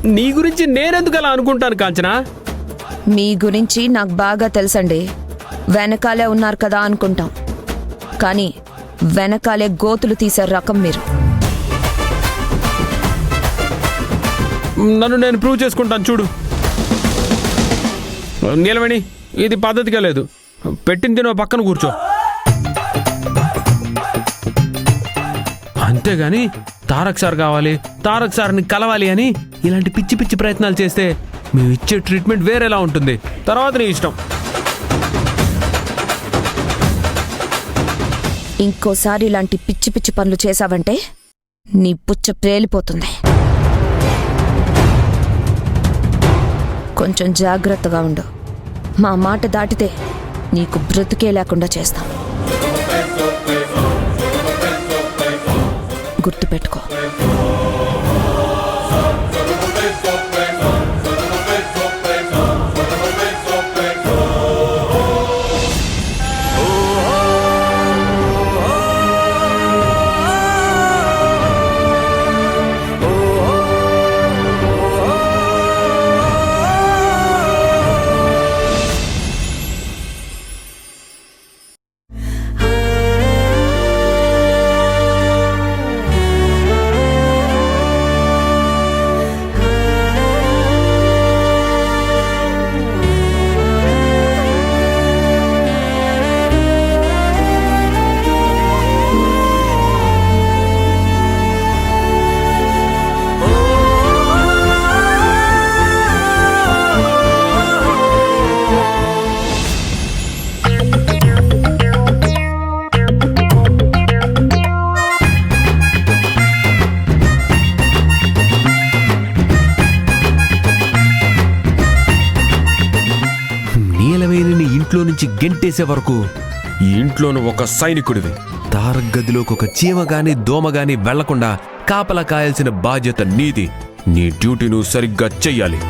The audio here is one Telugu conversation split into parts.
నీ గురించి నేనెందుకు అలా అనుకుంటాను కాంచనా? మీ గురించి నాకు బాగా తెలుసండి. వెనకాలే ఉన్నారు కదా అనుకుంటాం, కానీ వెనకాలే గోతులు తీసే రకం మీరు. నన్ను నేను ప్రూవ్ చేసుకుంటాను చూడు. నీలవేణి, ఇది పద్ధతిగా లేదు. పెట్టిన తినో పక్కన కూర్చో. అంతేగాని తారక్ సార్ కావాలి, తారక్ సార్ని కలవాలి అని ఇలాంటి పిచ్చి పిచ్చి ప్రయత్నాలు చేస్తే మేము ఇచ్చే ట్రీట్మెంట్ వేరేలా ఉంటుంది. తర్వాత నీ ఇష్టం. ఇంకోసారి ఇలాంటి పిచ్చి పిచ్చి పనులు చేశావంటే నీ పుచ్చ పేలిపోతుంది. కొంచెం జాగ్రత్తగా ఉండు. మా మాట దాటితే నీకు బ్రతుకే లేకుండా చేస్తాం. గుర్తుపెట్టుకో. నీలవేణిని ఇంట్లో నుంచి గెంటేసే వరకు ఈ ఇంట్లోను ఒక సైనికుడివి. తారక్ గదిలోకి ఒక చీమగాని దోమగాని వెళ్లకుండా కాపలా కాయాల్సిన బాధ్యత నీది. నీ డ్యూటీ నువ్వు సరిగ్గా చెయ్యాలి.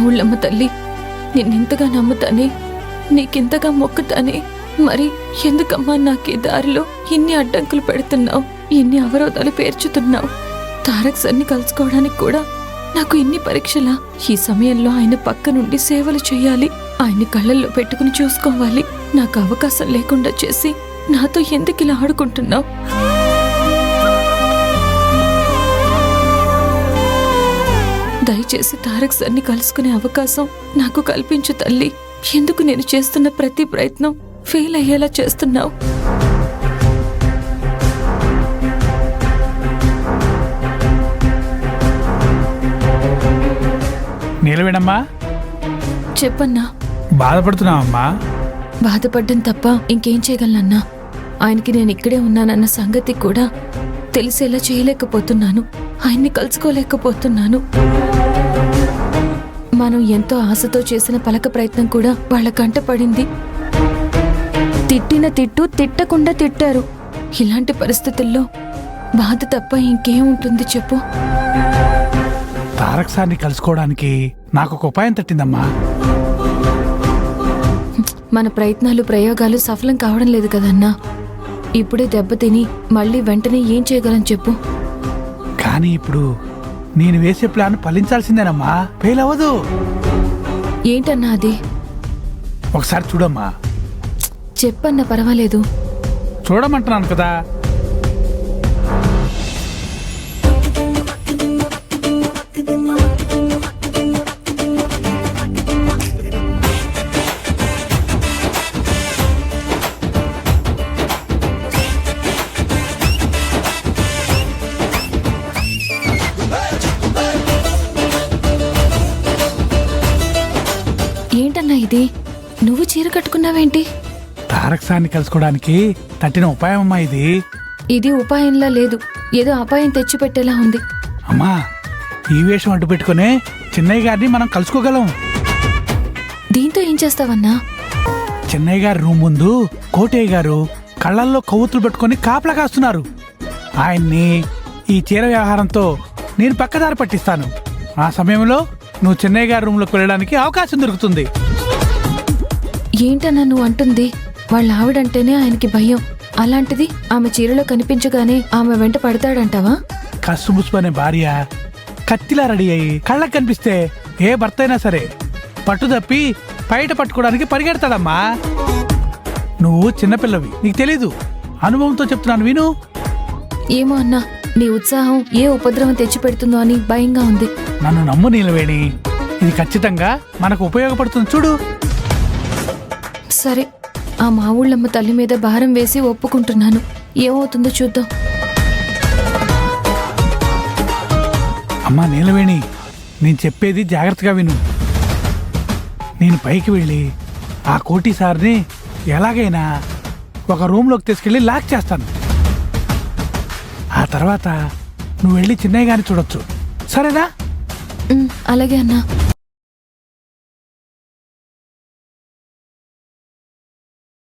ఊళ్ళమ్మ తల్లి, నిన్నెంతగా నమ్ముతానే, నీకింతగా మొక్కుతానే, మరి ఎందుకమ్మా నాకు ఈ దారిలో ఇన్ని అడ్డంకులు పెడుతున్నావు, ఇన్ని అవరోధాలు పేర్చుతున్నావు? తారక్ సార్ని కలుసుకోవడానికి కూడా నాకు ఇన్ని పరీక్షలా? ఈ సమయంలో ఆయన పక్క నుండి సేవలు చేయాలి, ఆయన్ని కళ్ళల్లో పెట్టుకుని చూసుకోవాలి. నాకు అవకాశం లేకుండా చేసి నాతో ఎందుకు ఇలా ఆడుకుంటున్నావు? దయచేసి తారక్ సార్ని కలుసుకునే అవకాశం నాకు కల్పించు తల్లి. ఎందుకు నేను చేస్తున్న ప్రతి ప్రయత్నం ఫెయిల్ అయ్యేలా చేస్తున్నావు? నీలవేణమ్మా, చెప్పన్నా. బాధపడుతున్నావమ్మా? బాధపడ్డం తప్ప ఇంకేం చేయగలనన్నా? ఆయనకి నేను ఇక్కడే ఉన్నానన్న సంగతి కూడా తెలిసేలా చేయలేకపోతున్నాను. ఆయన్ని కలుసుకోలేకపోతున్నాను. మనం ఎంతో ఆశతో చేసిన పలక ప్రయత్నం కూడా వాళ్ళ కంట పడింది. తిట్టిన తిట్టు తిట్టకుండా తిట్టారు. ఇలాంటి పరిస్థితుల్లో బాధ తప్ప ఇంకేం ఉంటుంది చెప్పు? తారక్ సార్ని కలుసుకోవడానికి నాకు ఒక ఉపాయం తట్టిందమ్మా. మన ప్రయత్నాలు ప్రయోగాలు సఫలం కావడం లేదు కదన్నా. ఇప్పుడే దెబ్బతిని మళ్ళీ వెంటనే ఏం చేయగలను చెప్పు? కానీ ఇప్పుడు నేను వేసే ప్లాన్ ఫలించాల్సిందేనమ్మా, ఫెయిల్ అవ్వదు. ఏంటన్నా అది? ఒకసారి చూడమ్మా. చెప్పన్నా, పర్వాలేదు. చూడమంటున్నాను కదా. ఏంటన్నా ఇది? నువ్వు చీర కట్టుకున్నావేంటి? తారక్ సార్ని కలుసుకోవడానికి తట్టిన ఉపాయం అమ్మా ఇది. ఇది ఉపాయంలా లేదు, ఏదో అపాయం తెచ్చిపెట్టేలా ఉంది. అమ్మా, ఈ వేషం అడ్డు పెట్టుకునే చిన్నయ్య గారిని మనం కలుసుకోగలం. దీంతో ఏం చేస్తావన్నా? చిన్నయ్య గారి రూమ్ ముందు కోటయ్య గారు కళ్ళల్లో కొవ్వొత్తులు పెట్టుకుని కాపలా కాస్తున్నారు. ఆయన్ని ఈ చీర వ్యవహారంతో నేను పక్కదారి పట్టిస్తాను. ఆ సమయంలో నువ్వు చెన్నై గారి రూమ్లోకి వెళ్ళడానికి అవకాశం దొరుకుతుంది. ఏంటన్నా నువ్వు అంటుంది? వాళ్ళ ఆవిడంటేనే ఆయనకి భయం. అలాంటిది ఆమె చీరలో కనిపించగానే ఆమె వెంట పడతాడంటావా? కస్సుముసు అనే భార్య కత్తిలా రెడీ అయ్యి కళ్ళకు కనిపిస్తే ఏ భర్త అయినా సరే పట్టు తప్పి బయట పట్టుకోవడానికి పరిగెడతాడమ్మా. నువ్వు చిన్నపిల్లవి, నీకు తెలీదు. అనుభవంతో చెప్తున్నాను, విను. ఏమో అన్నా, నీ ఉత్సాహం ఏ ఉపద్రవం తెచ్చిపెడుతుందో అని భయంగా ఉంది. నన్ను నమ్ము నీలవేణి, ఇది ఖచ్చితంగా మనకు ఉపయోగపడుతుంది. చూడు. సరే, ఆ మా ఊళ్ళమ్మ తల్లి మీద భారం వేసి ఒప్పుకుంటున్నాను. ఏమవుతుందో చూద్దాం. అమ్మా నీలవేణి, నేను చెప్పేది జాగ్రత్తగా విను. నేను పైకి వెళ్ళి ఆ కోటి సార్ని ఎలాగైనా ఒక రూమ్లోకి తీసుకెళ్ళి లాక్ చేస్తాను. ఆ తర్వాత నువ్వు వెళ్ళి చిన్నయ్య గారిని చూడొచ్చు. సరేనా? అలాగే అన్నా.